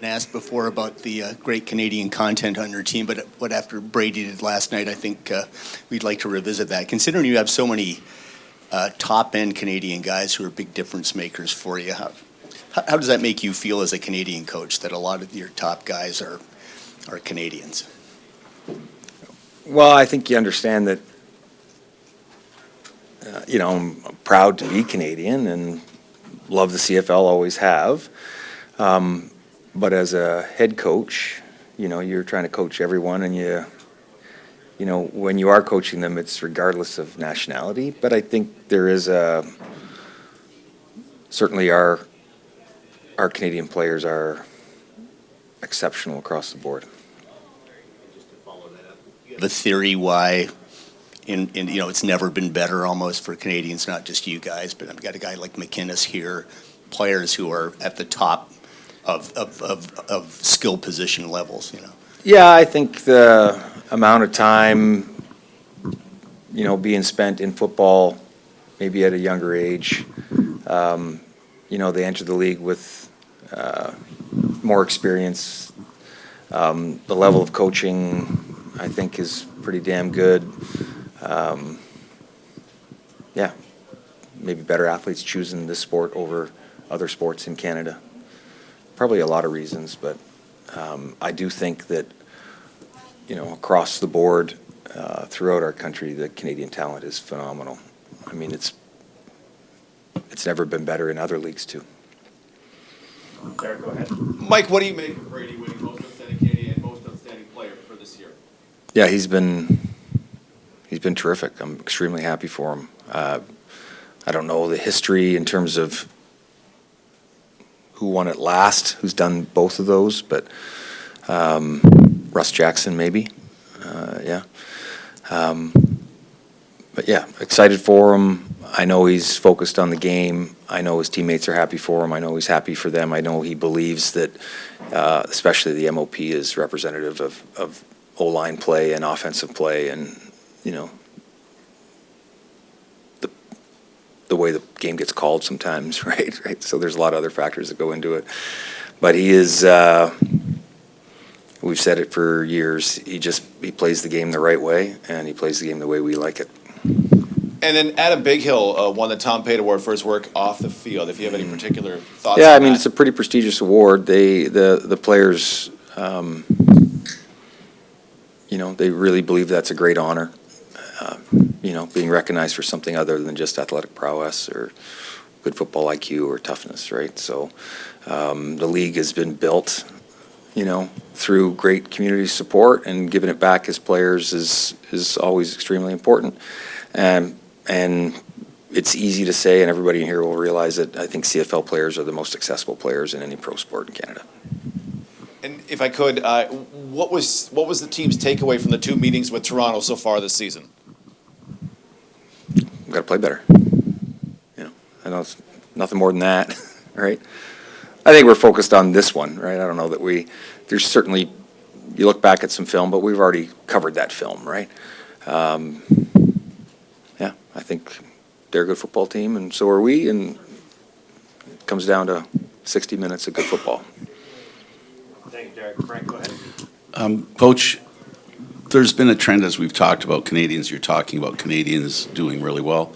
been asked before about the great Canadian content on your team, but what after Brady did last night, I think we'd like to revisit that. Considering you have so many top-end Canadian guys who are big difference makers for you, how does that make you feel as a Canadian coach that a lot of your top guys are Canadians? Well, I think you understand that, I'm proud to be Canadian and love the CFL, always have. But as a head coach, you're trying to coach everyone, and when you are coaching them, it's regardless of nationality. But I think there is certainly our Canadian players are exceptional across the board. Just to follow that up, you have a theory why it's never been better almost for Canadians, not just you guys, but I've got a guy like McInnes here, players who are at the top of skill position levels, Yeah, I think the amount of time, being spent in football, maybe at a younger age, they enter the league with more experience. The level of coaching, I think, is pretty damn good. Maybe better athletes choosing this sport over other sports in Canada. Probably a lot of reasons, but I do think that, across the board, throughout our country, the Canadian talent is phenomenal. I mean, it's never been better in other leagues too. Derek, go ahead. Mike, what do you make of Brady winning Most Outstanding Canadian and Most Outstanding Player for this year? Yeah, he's been terrific. I'm extremely happy for him. I don't know the history in terms of who won it last, who's done both of those, but Russ Jackson maybe, but yeah, excited for him. I know he's focused on the game. I know his teammates are happy for him. I know he's happy for them. I know he believes that, especially the MOP is representative of O-line play and offensive play, and the way the game gets called sometimes, right? So there's a lot of other factors that go into it. But he is, we've said it for years, he plays the game the right way, and he plays the game the way we like it. And then Adam Bighill won the Tom Pate Award for his work off the field. If you have any particular thoughts Yeah, on I mean, that. it's a pretty prestigious award. The players, they really believe that's a great honor. Being recognized for something other than just athletic prowess or good football IQ or toughness, right? So the league has been built, through great community support, and giving it back as players is always extremely important. And it's easy to say, and everybody in here will realize that I think CFL players are the most successful players in any pro sport in Canada. And if I could, what was the team's takeaway from the two meetings with Toronto so far this season? We've got to play better. I know it's nothing more than that, right? I think we're focused on this one, right? I don't know that there's certainly, you look back at some film, but we've already covered that film, right? I think they're a good football team, and so are we, and it comes down to 60 minutes of good football. Thank you, Derek. Frank, go ahead. Coach, there's been a trend, as we've talked about Canadians, you're talking about Canadians doing really well.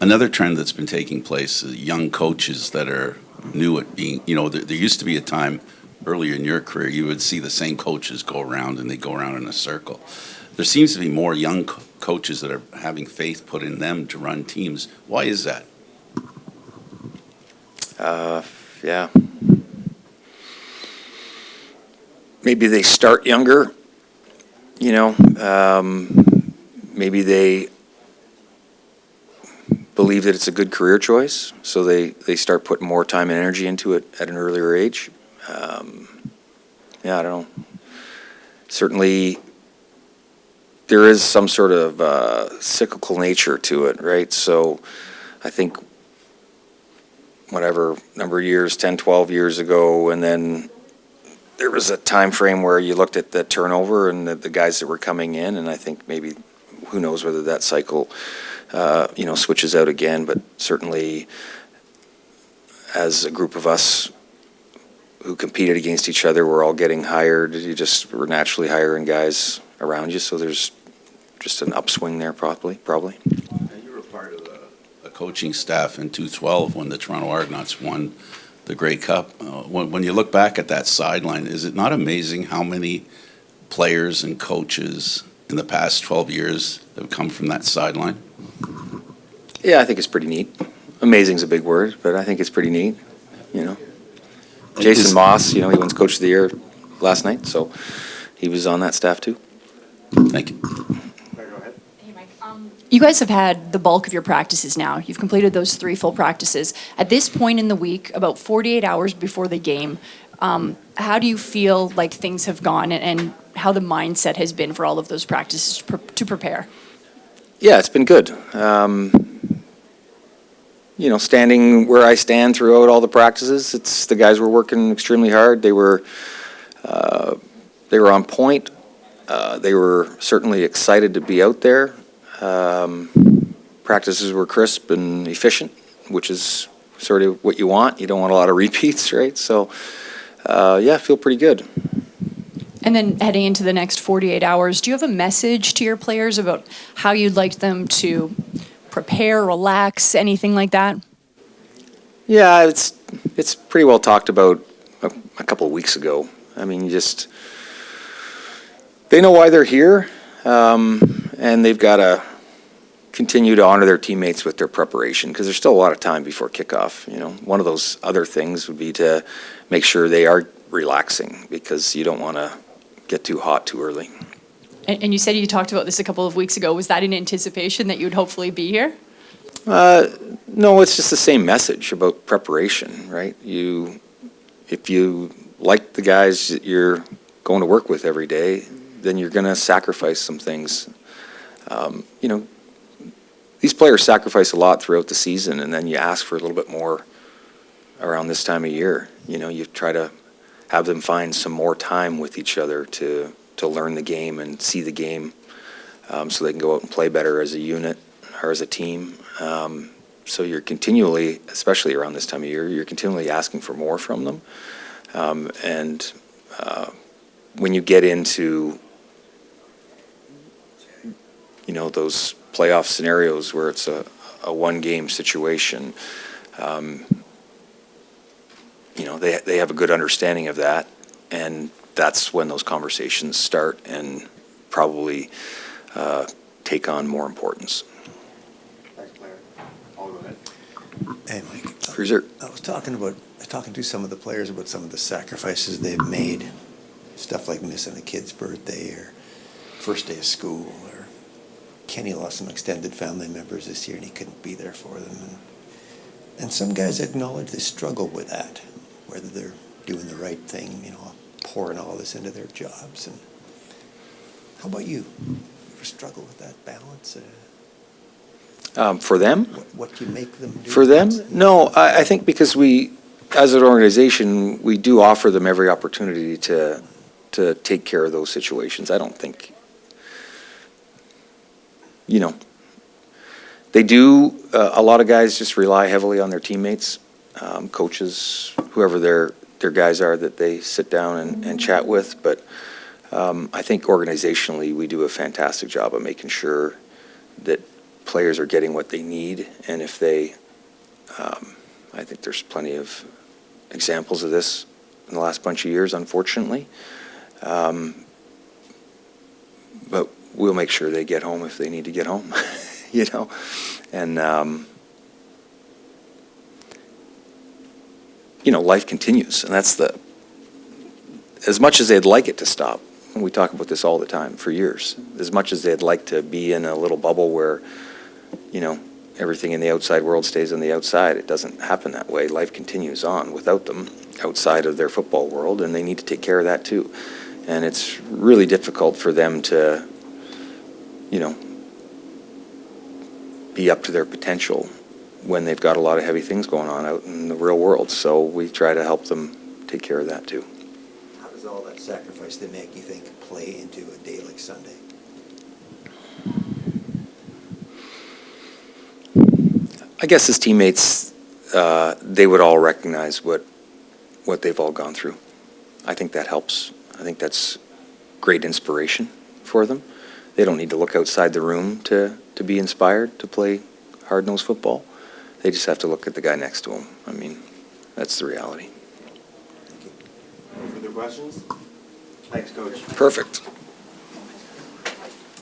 Another trend that's been taking place is young coaches that are new at being, there used to be a time earlier in your career you would see the same coaches go around and they go around in a circle. There seems to be more young coaches that are having faith put in them to run teams. Why is that? Maybe they start younger, maybe they believe that it's a good career choice, so they start putting more time and energy into it at an earlier age. I don't know. Certainly, there is some sort of cyclical nature to it, right? So I think whatever number of years, 10, 12 years ago, and then there was a time frame where you looked at the turnover and the guys that were coming in, and I think maybe, who knows whether that cycle switches out again, but certainly as a group of us who competed against each other were all getting hired. You just were naturally hiring guys around you, so there's just an upswing there probably. You were part of a coaching staff in 2012 when the Toronto Argonauts won the Grey Cup. When you look back at that sideline, is it not amazing how many players and coaches in the past 12 years have come from that sideline? Yeah, I think it's pretty neat. Amazing's a big word, but I think it's pretty neat, you know. Jason Moss, you know, he wins Coach of the Year last night, so he was on that staff too. Thank you. Claire, go ahead. Hey, Mike. You guys have had the bulk of your practices now. You've completed those 3 full practices. At this point in the week, about 48 hours before the game, how do you feel like things have gone and how the mindset has been for all of those practices to prepare? Yeah, it's been good. You know, standing where I stand throughout all the practices, it's the guys were working extremely hard. They were on point. They were certainly excited to be out there. Practices were crisp and efficient, which is sort of what you want. You don't want a lot of repeats, right? So, yeah, I feel pretty good. And then heading into the next 48 hours, do you have a message to your players about how you'd like them to prepare, relax, anything like that? Yeah, it's pretty well talked about a couple of weeks ago. I mean, they know why they're here, and they've got to continue to honor their teammates with their preparation because there's still a lot of time before kickoff. You know, one of those other things would be to make sure they are relaxing because you don't want to get too hot too early. And you said you talked about this a couple of weeks ago. Was that in anticipation that you would hopefully be here? No, it's just the same message about preparation, right? If you like the guys that you're going to work with every day, then you're going to sacrifice some things. You know, these players sacrifice a lot throughout the season, and then you ask for a little bit more around this time of year. You know, you try to have them find some more time with each other to learn the game and see the game so they can go out and play better as a unit or as a team. So you're continually, especially around this time of year, you're continually asking for more from them. And when you get into, you know, those playoff scenarios where it's a one-game situation, you know, they have a good understanding of that, and that's when those conversations start and probably take on more importance. Thanks, Claire. Paul, go ahead. Hey, Mike. Cruiser. I was talking to some of the players about some of the sacrifices they've made, stuff like missing a kid's birthday or first day of school, or Kenny lost some extended family members this year and he couldn't be there for them. And some guys acknowledge they struggle with that, whether they're doing the right thing, you know, pouring all this into their jobs. And how about you? You ever struggle with that balance? For them? What you make them do? For them? No, I think because we, as an organization, we do offer them every opportunity to take care of those situations. I don't think, you know, they do, a lot of guys just rely heavily on their teammates, coaches, whoever their guys are that they sit down and chat with. But I think organizationally, we do a fantastic job of making sure that players are getting what they need. And if they, I think there's plenty of examples of this in the last bunch of years, unfortunately. But we'll make sure they get home if they need to get home, you know. And, you know, life continues. And that's as much as they'd like it to stop, and we talk about this all the time for years, as much as they'd like to be in a little bubble where, you know, everything in the outside world stays on the outside, it doesn't happen that way. Life continues on without them outside of their football world, and they need to take care of that too. And it's really difficult for them to, you know, be up to their potential when they've got a lot of heavy things going on out in the real world. So we try to help them take care of that too. How does all that sacrifice they make, you think, play into a day like Sunday? I guess as teammates, they would all recognize what what they've all gone through. I think that helps. I think that's great inspiration for them. They don't need to look outside the room to be inspired to play hard-nosed football. They just have to look at the guy next to them. I mean, that's the reality. No further questions? Thanks, Coach. Perfect.